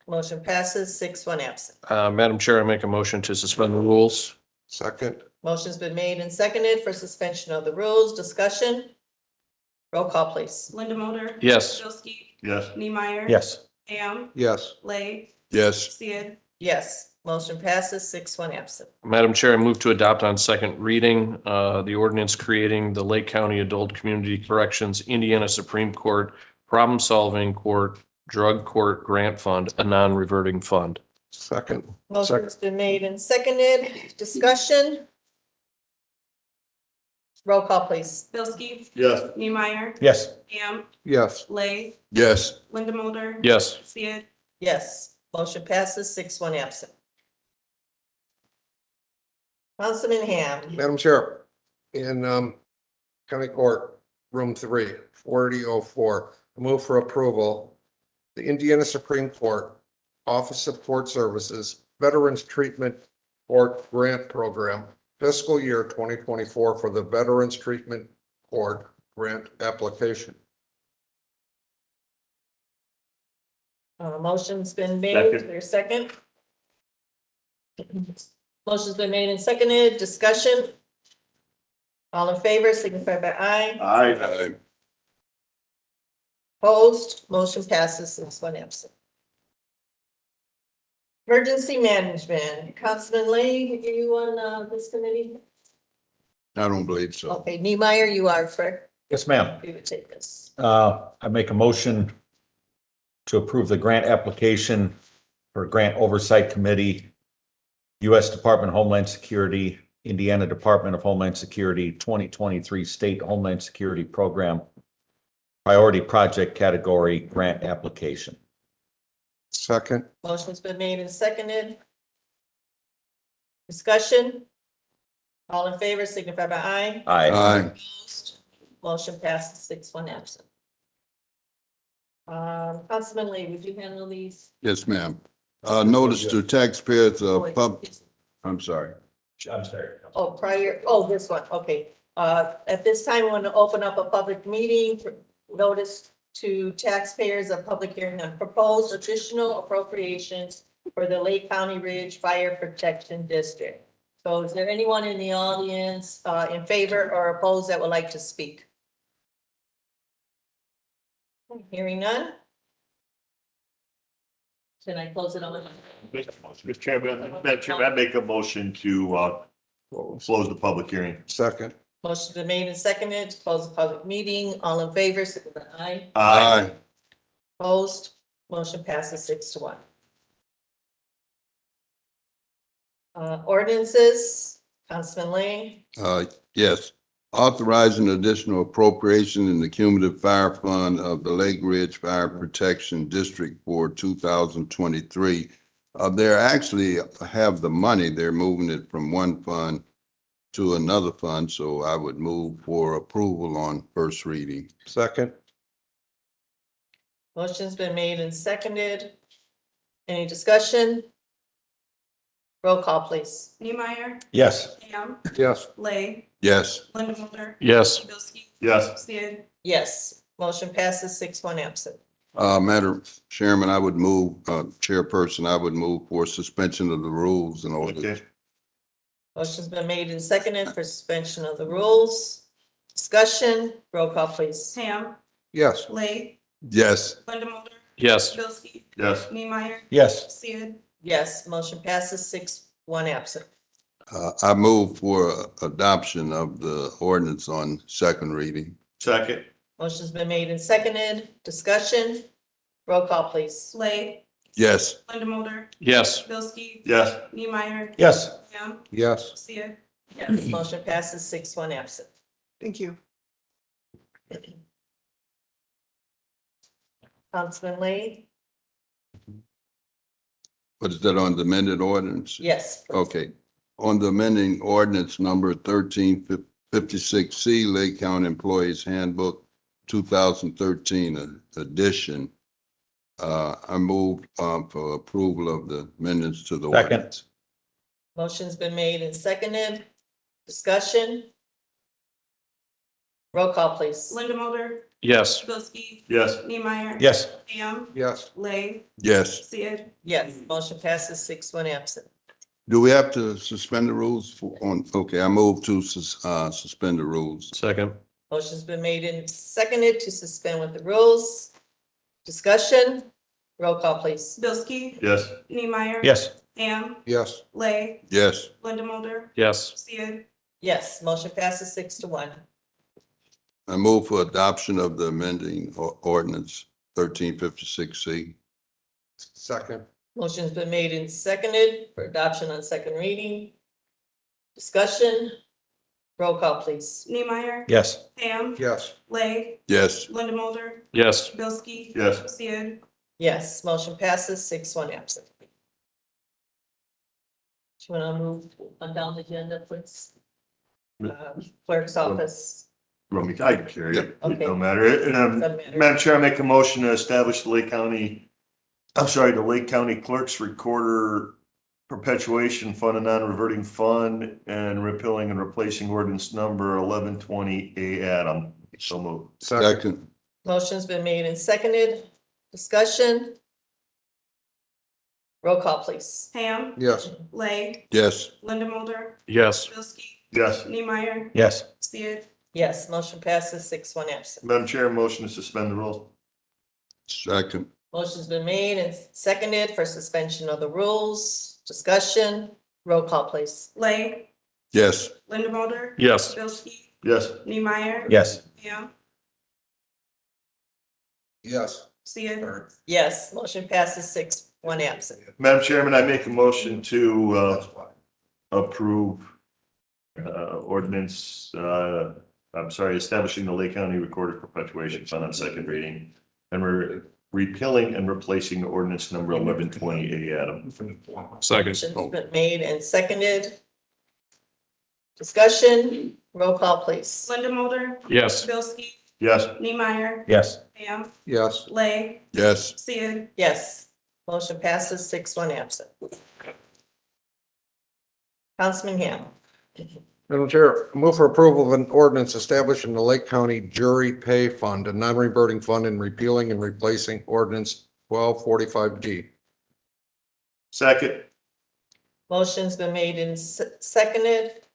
Motion passes 6-1 absent. Madam Chair, I make a motion to suspend the rules. Second. Motion's been made and seconded for suspension of the rules. Discussion? Roll call, please. Linda Mulder. Yes. Bilski. Yes. Neemeyer. Yes. Ham, Yes. Lay, Yes. Sid, Yes, motion passes 6-1 absent. Madam Chair, I move to adopt on second reading, the ordinance creating the Lake County Adult Community Corrections, Indiana Supreme Court, Problem Solving Court, Drug Court Grant Fund, a non-reverting fund. Second. Motion's been made and seconded. Discussion? Roll call, please. Bilski, Yes. Neemeyer, Yes. Ham, Yes. Lay, Yes. Linda Mulder. Yes. Sid, Yes, motion passes 6-1 absent. Councilman Ham. Madam Chair, in County Court, Room 3, 4004, I move for approval. The Indiana Supreme Court Office of Court Services Veterans Treatment Court Grant Program, fiscal year 2024 for the Veterans Treatment Court Grant application. Motion's been made. Second. Is there a second? Motion's been made and seconded. Discussion? All in favor, signify by aye. Aye. Opposed? Motion passes 6-1 absent. Emergency management. Councilman Lay, are you on this committee? I don't believe so. Okay, Niemeyer, you are for, Yes, ma'am. you would take this. I make a motion to approve the grant application for Grant Oversight Committee, U.S. Department of Homeland Security, Indiana Department of Homeland Security, 2023 State Homeland Security Program, Priority Project Category Grant Application. Second. Motion's been made and seconded. Discussion? All in favor, signify by aye. Aye. Opposed? Motion passes 6-1 absent. Councilman Lee, would you handle these? Yes, ma'am. Notice to taxpayers of I'm sorry. I'm sorry. Oh, this one, okay. At this time, I want to open up a public meeting for notice to taxpayers of public hearing on proposed additional appropriations for the Lake County Ridge Fire Protection District. So is there anyone in the audience in favor or opposed that would like to speak? Hearing none? Can I close it on? Mr. Chairman, Madam Chairman, I make a motion to close the public hearing. Second. Motion's been made and seconded to close the public meeting. All in favor, signify by aye. Aye. Opposed? Motion passes 6-1. Ordinances, Councilman Lane. Yes. Authorizing additional appropriation in the cumulative fire fund of the Lake Ridge Fire Protection District for 2023. They actually have the money. They're moving it from one fund to another fund, so I would move for approval on first reading. Second. Motion's been made and seconded. Any discussion? Roll call, please. Neemeyer, Yes. Ham, Yes. Lay, Yes. Linda Mulder. Yes. Bilski, Yes. Sid, Yes, motion passes 6-1 absent. Madam Chairman, I would move, Chairperson, I would move for suspension of the rules in order. Okay. Motion's been made and seconded for suspension of the rules. Discussion, roll call, please. Ham, Yes. Lay, Yes. Linda Mulder. Yes. Bilski, Yes. Neemeyer, Yes. Sid, Yes, motion passes 6-1 absent. I move for adoption of the ordinance on second reading. Second. Motion's been made and seconded. Discussion, roll call, please. Lay, Yes. Linda Mulder. Yes. Bilski, Yes. Neemeyer, Yes. Ham, Yes. Sid. Yes, motion passes 6-1 absent. Thank you. Councilman Lee? What is that on the amended ordinance? Yes. please. Okay. On the amending ordinance number 1356C, Lake County Employees Handbook 2013 edition. I move for approval of the amendments to the Second. ordinance. Motion's been made and seconded. Discussion? Roll call, please. Linda Mulder, Yes. Bilski, Yes. Neemeyer. Yes. Ham, Yes. Lay, Yes. Sid, Yes, motion passes 6-1 absent. Do we have to suspend the rules for on, okay, I move to suspend the rules. Second. Motion's been made and seconded to suspend with the rules. Discussion? Roll call, please. Bilski, Yes. Neemeyer. Yes. Ham, Yes. Lay, Yes. Linda Mulder, Yes. Sia, Yes, motion passes 6-1. I move for adoption of the amending ordinance 1356C. Second. Motion's been made and seconded for adoption on second reading. Discussion. Roll call, please. Neemeyer. Yes. Ham, Yes. Lay, Yes. Linda Mulder, Yes. Bilski. Yes. Sia, Yes, motion passes 6-1 absent. Do you want to move on down the agenda, please? Clerk's office. I can carry it. Okay. No matter. Doesn't matter. Madam Chair, I make a motion to establish the Lake County Clerk's Recorder Perpetuation Fund and Non-Reverting Fund and repealing and replacing ordinance number 1120A Adam. So moved. Second. Motion's been made and seconded. Discussion. Roll call, please. Ham, Yes. Lay, Yes. Linda Mulder, Yes. Bilski, Yes. Neemeyer, Yes. Sia, Yes, motion passes 6-1 absent. Madam Chair, motion to suspend the rules. Second. Motion's been made and seconded for suspension of the rules. Discussion. Roll call, please. Lay, Yes. Linda Mulder, Yes. Bilski, Yes. Neemeyer. Yes. Ham, Yes. Sia, Yes, motion passes 6-1 absent. Madam Chairman, I make a motion to approve ordinance, establishing the Lake County Recorder Perpetuation Fund on second reading. And we're repealing and replacing ordinance number 1120A Adam. Second. Motion's been made and seconded. Discussion. Roll call, please. Linda Mulder, Yes. Bilski, Yes. Neemeyer, Yes. Ham, Yes. Lay, Yes. Sia, Yes, motion passes 6-1 absent. Councilman Ham. Madam Chair, I move for approval of an ordinance establishing the Lake County Jury Pay Fund, a non-reverting fund, and repealing and replacing ordinance 1245G. Second. Motion's been made and seconded.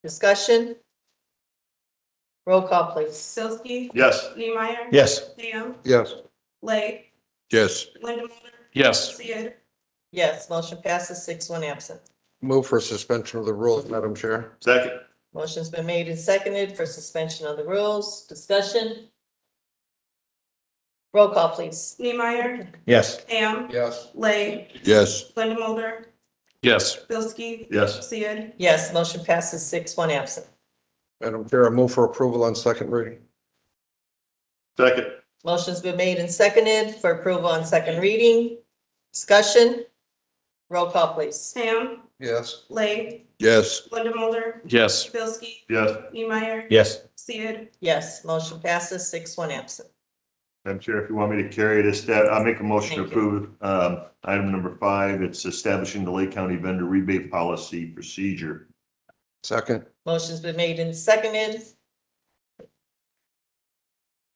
Discussion. Roll call, please. Bilski, Yes. Neemeyer. Yes. Ham, Yes. Lay, Yes. Linda Mulder, Yes. Sia, Yes, motion passes 6-1 absent. Move for suspension of the rules, Madam Chair. Second. Motion's been made and seconded for suspension of the rules. Discussion. Roll call, please. Neemeyer, Yes. Ham, Yes. Lay, Yes. Linda Mulder, Yes. Bilski, Yes. Sia, Yes, motion passes 6-1 absent. Madam Chair, I move for approval on second reading. Second. Motion's been made and seconded for approval on second reading. Discussion. Roll call, please. Ham, Yes. Lay, Yes. Linda Mulder, Yes. Bilski, Yes. Neemeyer, Yes. Sia, Yes, motion passes 6-1 absent. Madam Chair, if you want me to carry this, I'll make a motion to Thank you. approve item number 5. It's establishing the Lake County vendor rebate policy procedure. Second. Motion's been made and seconded.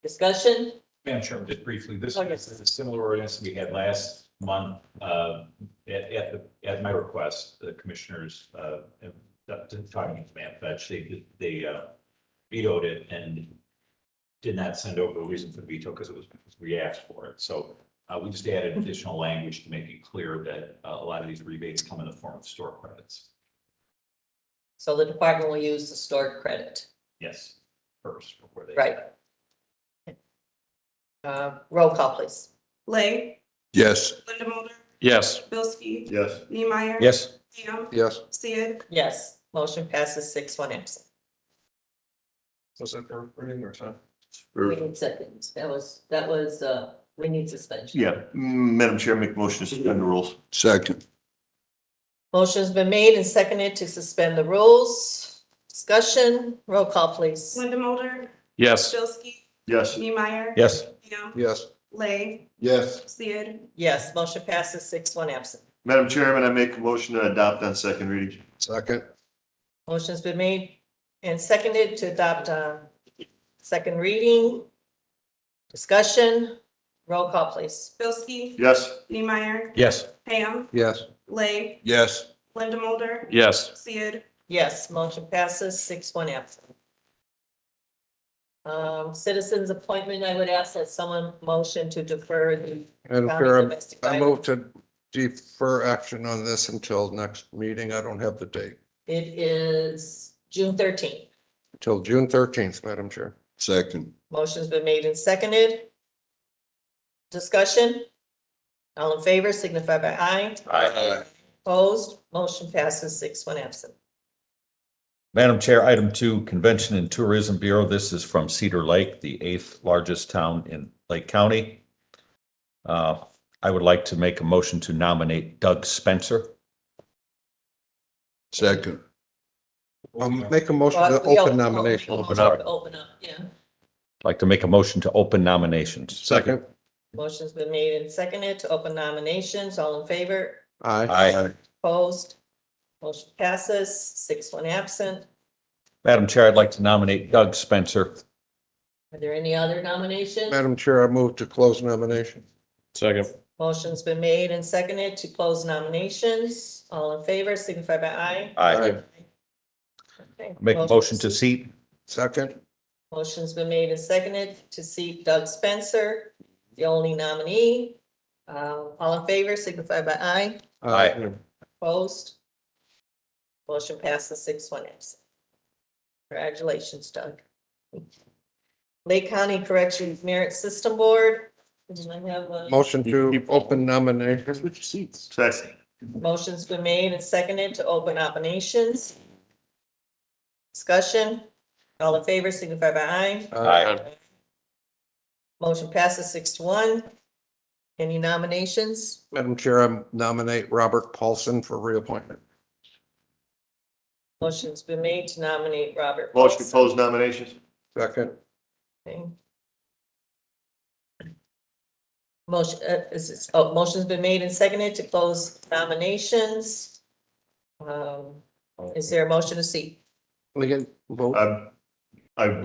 Discussion. Madam Chairman, just briefly, this Oh, yes. is a similar ordinance we had last month. At my request, the commissioners, talking to Matt Fetch, they vetoed it and did not send over a reason for the veto because we asked for it. So we just added additional language to make it clear that a lot of these rebates come in the form of store credits. So the department will use the stored credit. Yes, first before they. Right. Roll call, please. Lay, Yes. Linda Mulder, Yes. Bilski, Yes. Neemeyer. Yes. Ham, Yes. Sia, Yes, motion passes 6-1 absent. Was that for reading or second? We need seconds. That was, we need suspension. Yeah, Madam Chair, make a motion to suspend the rules. Second. Motion's been made and seconded to suspend the rules. Discussion. Roll call, please. Linda Mulder, Yes. Bilski, Yes. Neemeyer. Yes. Ham, Yes. Lay, Yes. Sia, Yes, motion passes 6-1 absent. Madam Chairman, I make a motion to adopt on second reading. Second. Motion's been made and seconded to adopt second reading. Discussion. Roll call, please. Bilski, Yes. Neemeyer, Yes. Ham, Yes. Lay, Yes. Linda Mulder, Yes. Sia, Yes, motion passes 6-1 absent. Citizens appointment, I would ask that someone motion to defer the Madam county Chair, domestic I violence. move to defer action on this until next meeting. I don't have the date. It is June 13th. Till June 13th, Madam Chair. Second. Motion's been made and seconded. Discussion? All in favor signify by aye. Aye. Opposed? Motion passes 6-1 absent. Madam Chair, item 2, Convention and Tourism Bureau. This is from Cedar Lake, the 8th largest town in Lake County. I would like to make a motion to nominate Doug Spencer. Second. Make a motion to open nomination. Open up, yeah. I'd like to make a motion to open nominations. Second. Motion's been made and seconded to open nominations. All in favor? Aye. Opposed? Motion passes 6-1 absent. Madam Chair, I'd like to nominate Doug Spencer. Are there any other nominations? Madam Chair, I move to close nomination. Second. Motion's been made and seconded to close nominations. All in favor signify by aye. Aye. Okay. Make a motion to seat. Second. Motion's been made and seconded to seat Doug Spencer, the only nominee. All in favor signify by aye. Aye. Opposed? Motion passes 6-1 absent. Congratulations, Doug. Lake County Corrections Merit System Board. Did I have a Motion to open nomination. Switch seats. Second. motion's been made and seconded to open nominations? Discussion? All in favor signify by aye. Aye. Motion passes 6-1. Any nominations? Madam Chair, I nominate Robert Paulson for reappointment. Motion's been made to nominate Robert. Motion to Paulson. close nominations. Second. Okay. Motion's been made and seconded to close nominations. Is there a motion to seat? Again, vote. I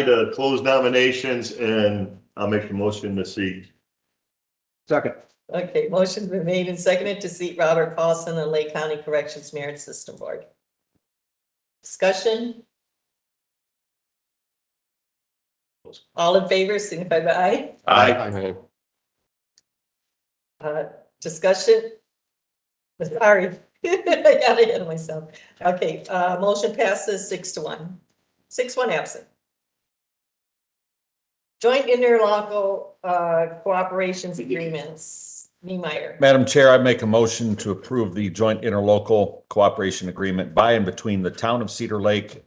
to close nominations, and I'll make the motion to seat. Second. Okay, motion's been made and seconded to seat Robert Paulson on Lake County Corrections Merit System Board. Discussion? All in favor, signify by aye. Aye. Discussion? Sorry, I got ahead of myself. Okay, motion passes 6-1. 6-1 absent. Joint interlocal cooperations agreements. Niemeyer. Madam Chair, I make a motion to approve the joint interlocal cooperation agreement by and between the town of Cedar Lake,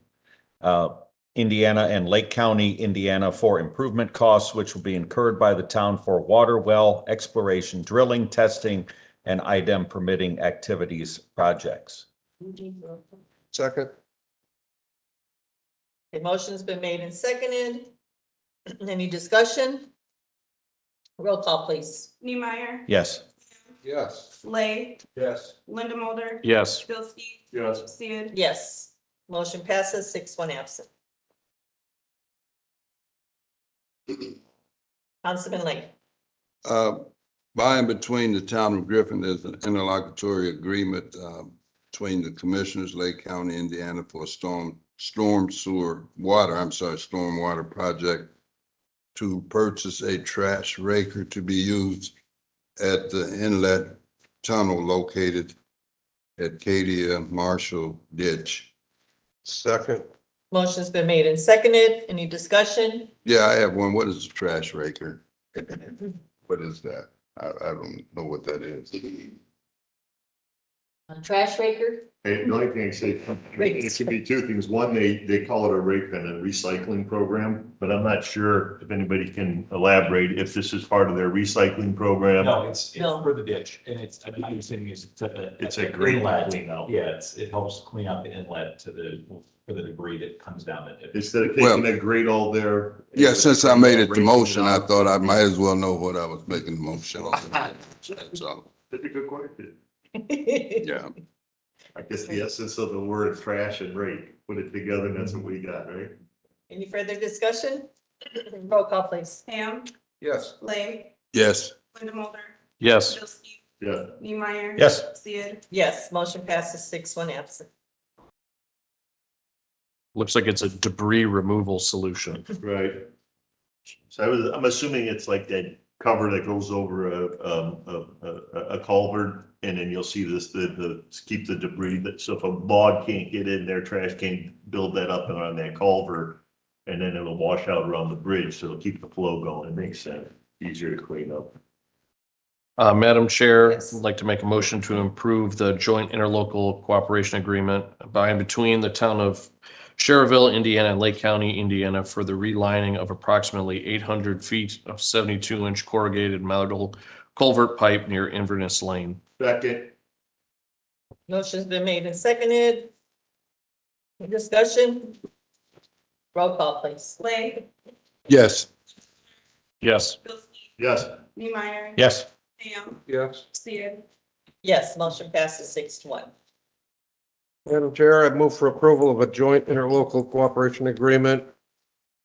Indiana, and Lake County, Indiana, for improvement costs which will be incurred by the town for water well exploration, drilling, testing, and IDEM permitting activities projects. Second. The motion's been made and seconded. Any discussion? Roll call, please. Niemeyer. Yes. Yes. Lay. Yes. Linda Mulder. Yes. Bilski. Yes. Sid. Yes. Motion passes 6-1 absent. Councilman Lane. By and between the town of Griffin, there's an interlocutory agreement between the commissioners, Lake County, Indiana, for a stormwater project to purchase a trash raker to be used at the inlet tunnel located at Cadia Marshall Ditch. Second. Motion's been made and seconded. Any discussion? Yeah, I have one. What is a trash raker? What is that? I don't know what that is. Trash raker? Hey, the only thing I say, it could be two things. One, they call it a rake and a recycling program, but I'm not sure if anybody can elaborate if this is part of their recycling program. No, it's No. for the ditch, and it's, I'm understanding It's a great inlet. cleanout. Yeah, it helps clean up the inlet for the debris that comes down the ditch. Instead of taking that grate all there. Yeah, since I made it the raking motion, I out. thought I might as well know what I was making the motion on. That's all. That's a good question. Yeah. I guess the essence of the word trash and rake, put it together, and that's what we got, right? Any further discussion? Roll call, please. Ham. Yes. Lay. Yes. Linda Mulder. Yes. Bilski. Yeah. Niemeyer. Yes. Sid. Yes, motion passes 6-1 absent. Looks like it's a debris removal solution. Right. So I'm assuming it's like that cover that goes over a culvert, and then you'll see this, keep the debris, that, so if a log can't get in there, trash can't build that up on that culvert, and then it'll wash out around the bridge, so it'll keep the flow going. It makes sense, easier to clean up. Madam Chair, Yes. I'd like to make a motion to improve the joint interlocal cooperation agreement by and between the town of Sherrville, Indiana, and Lake County, Indiana, for the relining of approximately 800 feet of 72-inch corrugated metal culvert pipe near Inverness Lane. Second. Motion's been made and seconded. Any discussion? Roll call, please. Blake, Yes. Yes. Bilski, Yes. Neemeyer. Yes. Ham, Yes. Sid, Yes, motion passes 6-1. Madam Chair, I move for approval of a joint interlocal cooperation agreement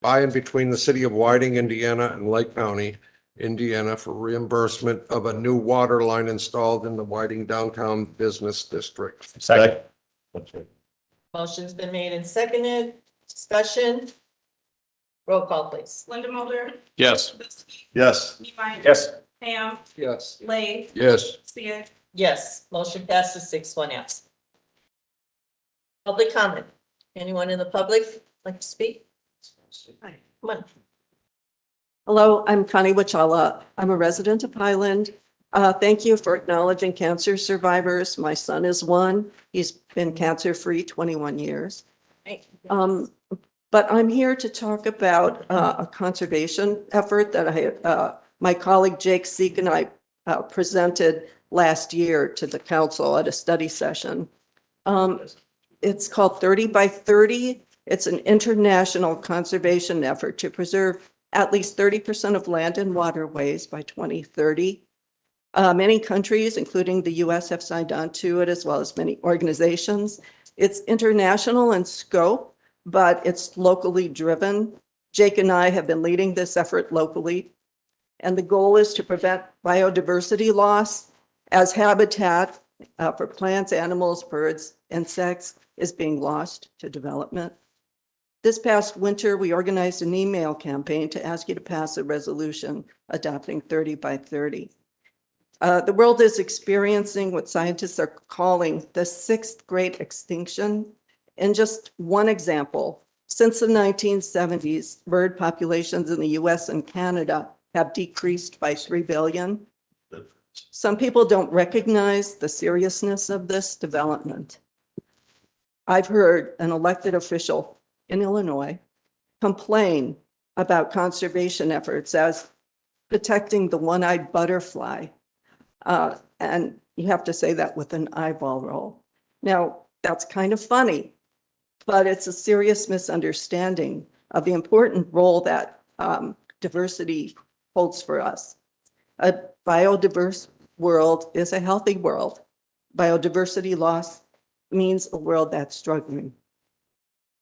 by and between the city of Whiting, Indiana and Lake County, Indiana for reimbursement of a new water line installed in the Whiting Downtown Business District. Second. Motion's been made and seconded. Discussion? Roll call, please. Linda Mulder, Yes. Bilski, Yes. Neemeyer. Yes. Ham, Yes. Blake, Yes. Sid, Yes, motion passes 6-1 absent. Public comment. Anyone in the public like to speak? Come on. Hello, I'm Connie Wachala. I'm a resident of Highland. Thank you for acknowledging cancer survivors. My son is one. He's been cancer-free 21 years. But I'm here to talk about a conservation effort that my colleague Jake Seek and I presented last year to the council at a study session. It's called 30 by 30. It's an international conservation effort to preserve at least 30% of land and waterways by 2030. Many countries, including the US, have signed on to it, as well as many organizations. It's international in scope, but it's locally driven. Jake and I have been leading this effort locally, and the goal is to prevent biodiversity loss as habitat for plants, animals, birds, insects is being lost to development. This past winter, we organized an email campaign to ask you to pass a resolution adopting 30 by 30. The world is experiencing what scientists are calling the sixth great extinction. And just one example, since the 1970s, bird populations in the US and Canada have decreased by 3 billion. Some people don't recognize the seriousness of this development. I've heard an elected official in Illinois complain about conservation efforts as protecting the one-eyed butterfly. And you have to say that with an eyeball roll. Now, that's kind of funny, but it's a serious misunderstanding of the important role that diversity holds for us. A biodiverse world is a healthy world. Biodiversity loss means a world that's struggling.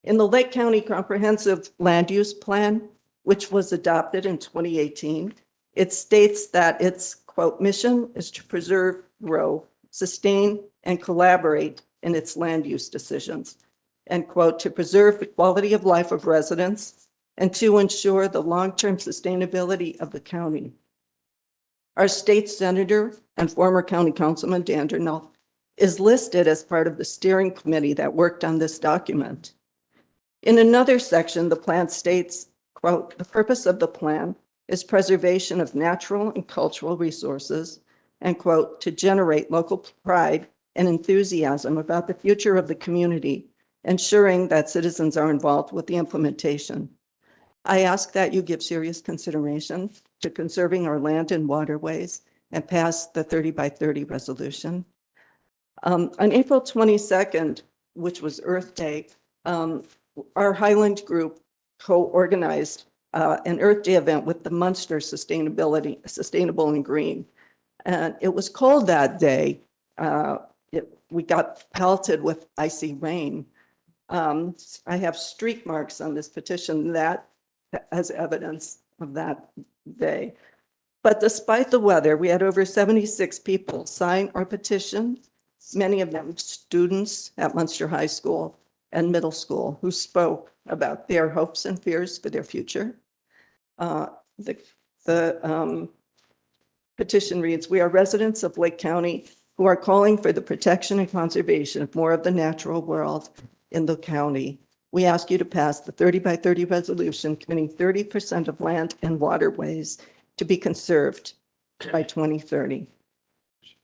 In the Lake County Comprehensive Land Use Plan, which was adopted in 2018, it states that its, quote, mission is to preserve, grow, sustain, and collaborate in its land use decisions, and, quote, to preserve the quality of life of residents and to ensure the long-term sustainability of the county. Our state senator and former county councilman, Dan Durnell, is listed as part of the steering committee that worked on this document. In another section, the plan states, quote, the purpose of the plan is preservation of natural and cultural resources, and, quote, to generate local pride and enthusiasm about the future of the community, ensuring that citizens are involved with the implementation. I ask that you give serious consideration to conserving our land and waterways and pass the 30 by 30 resolution. On April 22nd, which was Earth Day, our Highland group co-organized an Earth Day event with the Munster Sustainable and Green. And it was cold that day. We got pelted with icy rain. I have streak marks on this petition that as evidence of that day. But despite the weather, we had over 76 people sign our petition, many of them students at Munster High School. and middle school who spoke about their hopes and fears for their future. The petition reads, "We are residents of Lake County who are calling for the protection and conservation of more of the natural world in the county. We ask you to pass the 30 by 30 resolution committing 30% of land and waterways to be conserved by 2030.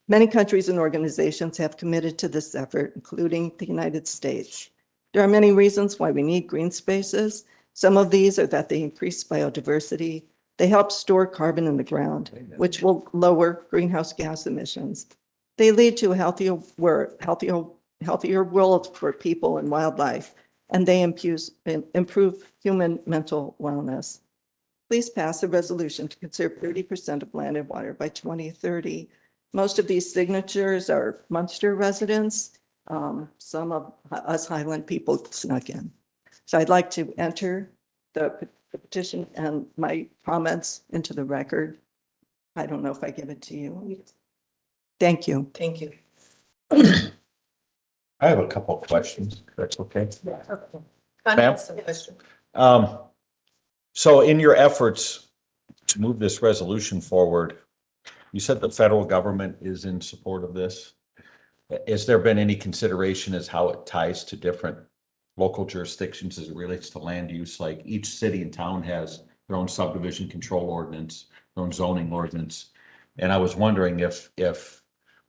Many countries and organizations have committed to this effort, including the United States. There are many reasons why we need green spaces. Some of these are that they increase biodiversity. They help store carbon in the ground, which will lower greenhouse gas emissions. They lead to a healthier world for people and wildlife, and they improve human mental wellness. Please pass a resolution to conserve 30% of land and water by 2030. Most of these signatures are Munster residents. Some of us Highland people snuck in. So I'd like to enter the petition and my comments into the record. I don't know if I give it to you. Thank you. Thank you. I have a couple of questions. That's okay. Connie has some questions. So in your efforts to move this resolution forward, you said the federal government is in support of this. Has there been any consideration as how it ties to different local jurisdictions as it relates to land use? Like each city and town has their own subdivision control ordinance, their own zoning ordinance. And I was wondering if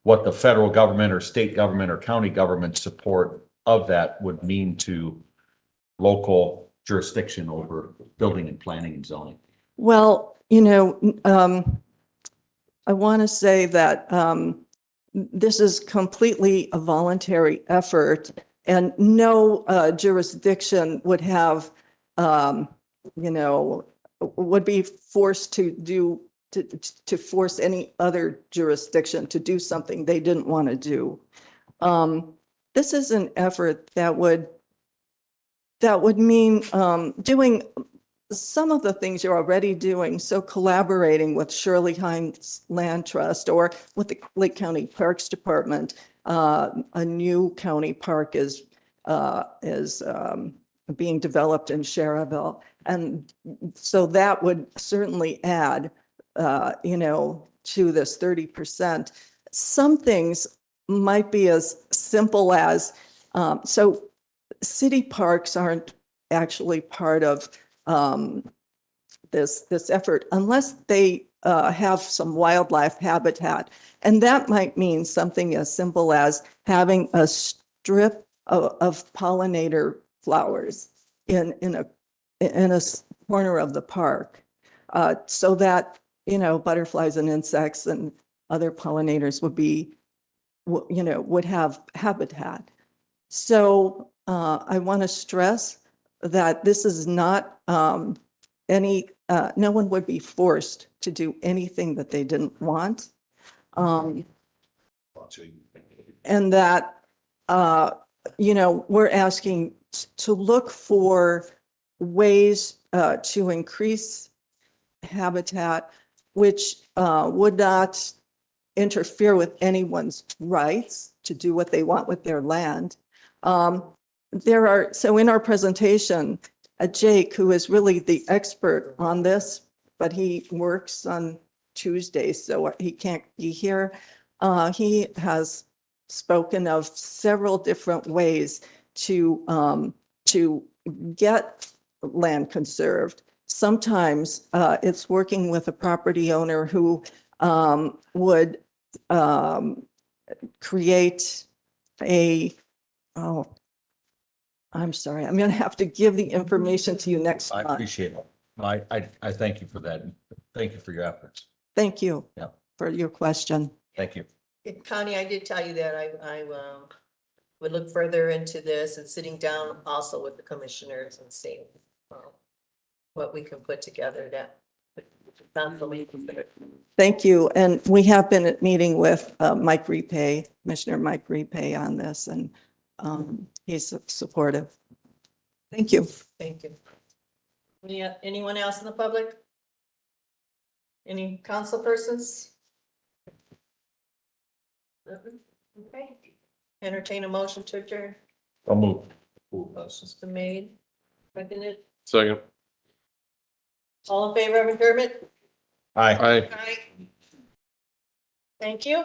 what the federal government or state government or county government support of that would mean to local jurisdiction over building and planning and zoning. Well, I want to say that this is completely a voluntary effort, and no jurisdiction would have, would be forced to force any other jurisdiction to do something they didn't want to do. This is an effort that would mean doing some of the things you're already doing. So collaborating with Shirley Hines Land Trust or with the Lake County Parks Department. A new county park is being developed in Cherville. And so that would certainly add, to this 30%. Some things might be as simple as, so city parks aren't actually part of this effort unless they have some wildlife habitat. And that might mean something as simple as having a strip of pollinator flowers in a corner of the park, so that, butterflies and insects and other pollinators would have habitat. So I want to stress that this is not no one would be forced to do anything that they didn't want. And that, we're asking to look for ways to increase habitat, which would not interfere with anyone's rights to do what they want with their land. So in our presentation, Jake, who is really the expert on this, but he works on Tuesdays, so he can't be here. He has spoken of several different ways to get land conserved. Sometimes it's working with a property owner who would create I'm sorry, I'm going to have to give the information to you next I month. appreciate it. I thank you for that. Thank you for your efforts. Thank you Yeah. for your question. Thank you. Connie, I did tell you that I would look further into this and sitting down also with the commissioners and seeing what we can put together that. Thank you. And we have been meeting with Mike Repay, Commissioner Mike Repay on this, and he's supportive. Thank you. Thank you. Anyone else in the public? Any council persons? Okay. Entertain a motion to adjourn. I'll move. Motion's been made. Seconded. Second. All in favor of adjournment? Aye. Aye. Aye. Thank you.